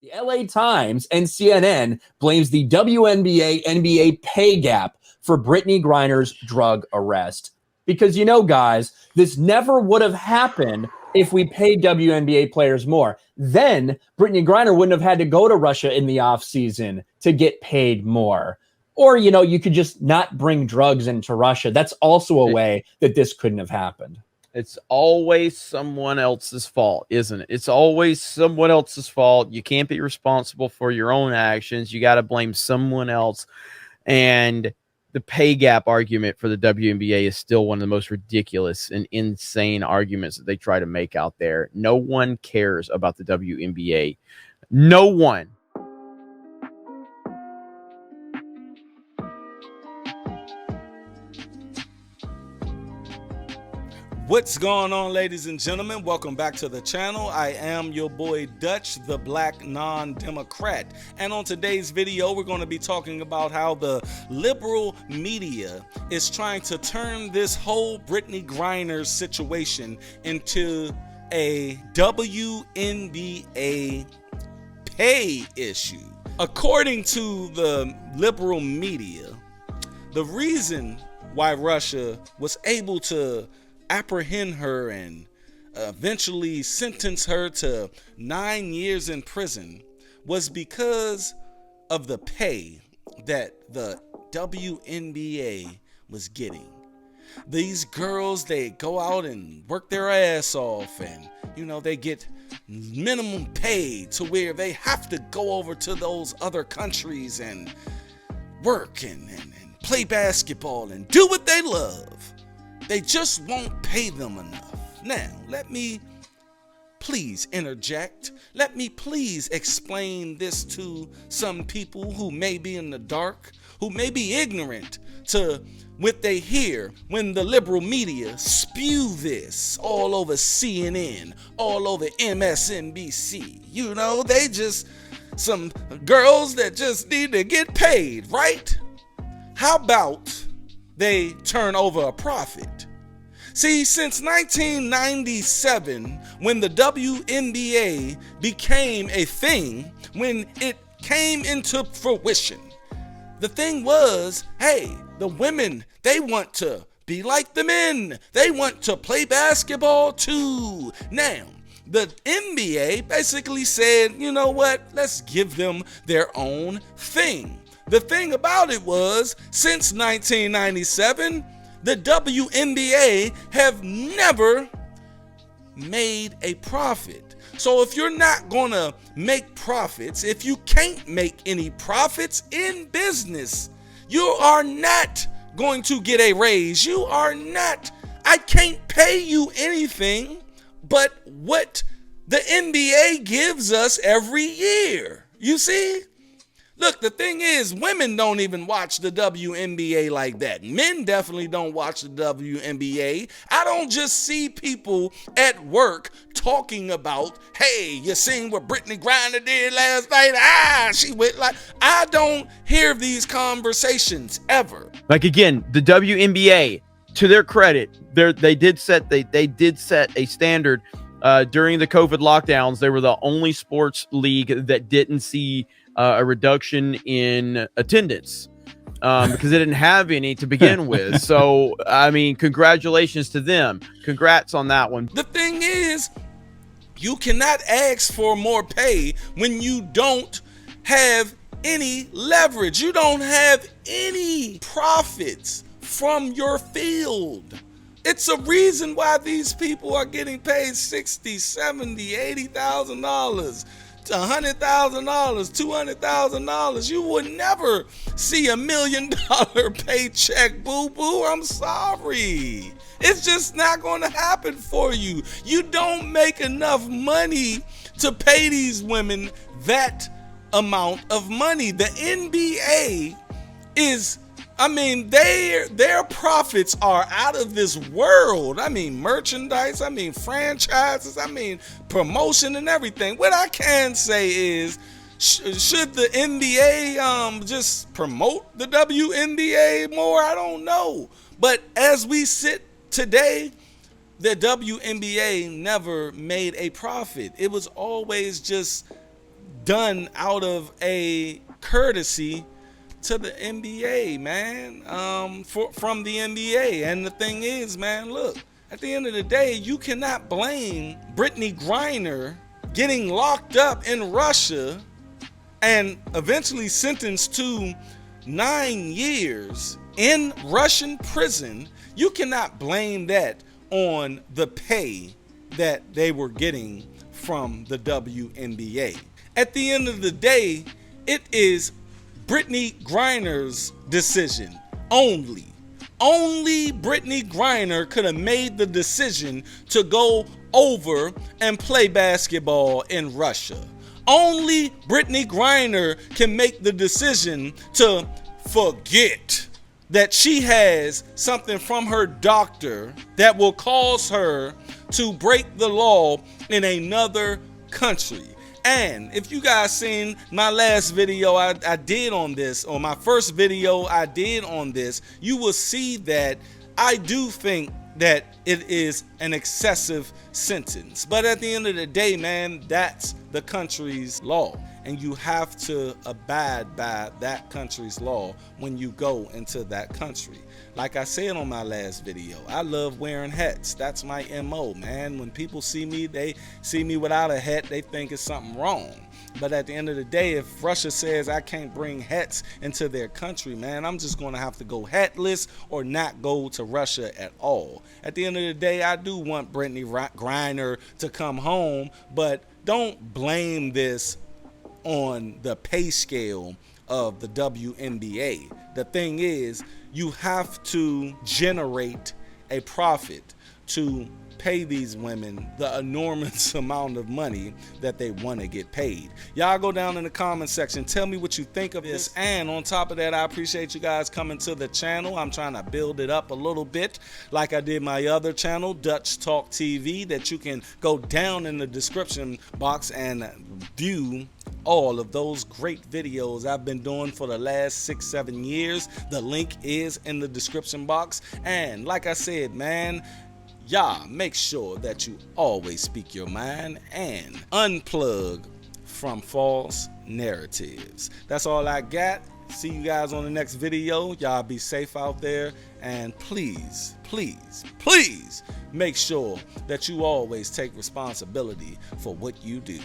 The LA Times and CNN blames the WNBA NBA pay gap for Brittney Griner's drug arrest. Because, guys, this never would have happened if we paid WNBA players more. Then Brittney Griner wouldn't have had to go to Russia in the offseason to get paid more. Or, you could just not bring drugs into Russia. That's also a way that this couldn't have happened. It's always someone else's fault, isn't it? It's always someone else's fault. You can't be responsible for your own actions. You got to blame someone else. And the pay gap argument for the WNBA is still one of the most ridiculous and insane arguments that they try to make out there. No one cares about the WNBA. No one. What's going on, ladies and gentlemen? Welcome back to the channel. I am your boy Dutch, the Black Non-Democrat. And on today's video, we're going to be talking about how the liberal media is trying to turn this whole Brittney Griner situation into a WNBA pay issue. According to the liberal media, the reason why Russia was able to apprehend her and eventually sentence her to 9 years in prison was because of the pay that the WNBA was getting. These girls, they go out and work their ass off, and they get minimum pay to where they have to go over to those other countries and work and play basketball and do what they love. They just won't pay them enough. Now, let me please interject. Let me please explain this to some people who may be in the dark, who may be ignorant to what they hear when the liberal media spew this all over CNN, all over MSNBC. They just some girls that just need to get paid, right? How about they turn over a profit? See, since 1997, when the WNBA became a thing, when it came into fruition, the thing was, hey, the women, they want to be like the men. They want to play basketball too. Now, the NBA basically said, you know what, let's give them their own thing. The thing about it was, since 1997, the WNBA have never made a profit. So if you're not gonna make profits, if you can't make any profits in business, you are not going to get a raise. I can't pay you anything but what the NBA gives us every year. You see? Look, the thing is, women don't even watch the WNBA like that. Men definitely don't watch the WNBA. I don't just see people at work talking about, hey, you seen what Brittney Griner did last night? She went like, I don't hear these conversations ever. Like, again, the WNBA, to their credit, they did set a standard during the COVID lockdowns. They were the only sports league that didn't see a reduction in attendance because they didn't have any to begin with. So, I mean, congratulations to them. Congrats on that one. The thing is, you cannot ask for more pay when you don't have any leverage. You don't have any profits from your field. It's a reason why these people are getting paid $60,000, $70,000, $80,000. $100,000, $200,000. You would never see $1 million paycheck, boo-boo. I'm sorry. It's just not going to happen for you. You don't make enough money to pay these women that amount of money. The NBA is, their profits are out of this world. Merchandise, franchises, promotion and everything. What I can say is, should the NBA just promote the WNBA more? I don't know. But as we sit today, the WNBA never made a profit. It was always just done out of a courtesy to the NBA, man, from the NBA. And the thing is, man, look, at the end of the day, you cannot blame Brittney Griner getting locked up in Russia and eventually sentenced to 9 years in Russian prison. You cannot blame that on the pay that they were getting from the WNBA. At the end of the day, it is Brittney Griner's decision only. Only Brittney Griner could have made the decision to go over and play basketball in Russia. Only Brittney Griner can make the decision to forget that she has something from her doctor that will cause her to break the law in another country. And if you guys seen my last video I did on this, or my first video I did on this, you will see that I do think that it is an excessive sentence. But at the end of the day, man, that's the country's law. And you have to abide by that country's law when you go into that country. Like I said on my last video, I love wearing hats. That's my MO, man. When people see me, they see me without a hat, they think it's something wrong. But at the end of the day, if Russia says I can't bring hats into their country, man, I'm just going to have to go hatless or not go to Russia at all. At the end of the day, I do want Brittney Griner to come home, but don't blame this on the pay scale of the WNBA. The thing is, you have to generate a profit to pay these women the enormous amount of money that they want to get paid. Y'all go down in the comment section, tell me what you think of this. And on top of that, I appreciate you guys coming to the channel. I'm trying to build it up a little bit like I did my other channel, Dutch Talk TV, that you can go down in the description box and view all of those great videos I've been doing for the last 6-7 years. The link is in the description box. And like I said, man, y'all make sure that you always speak your mind and unplug from false narratives. That's all I got. See you guys on the next video. Y'all be safe out there, and please, please, please make sure that you always take responsibility for what you do.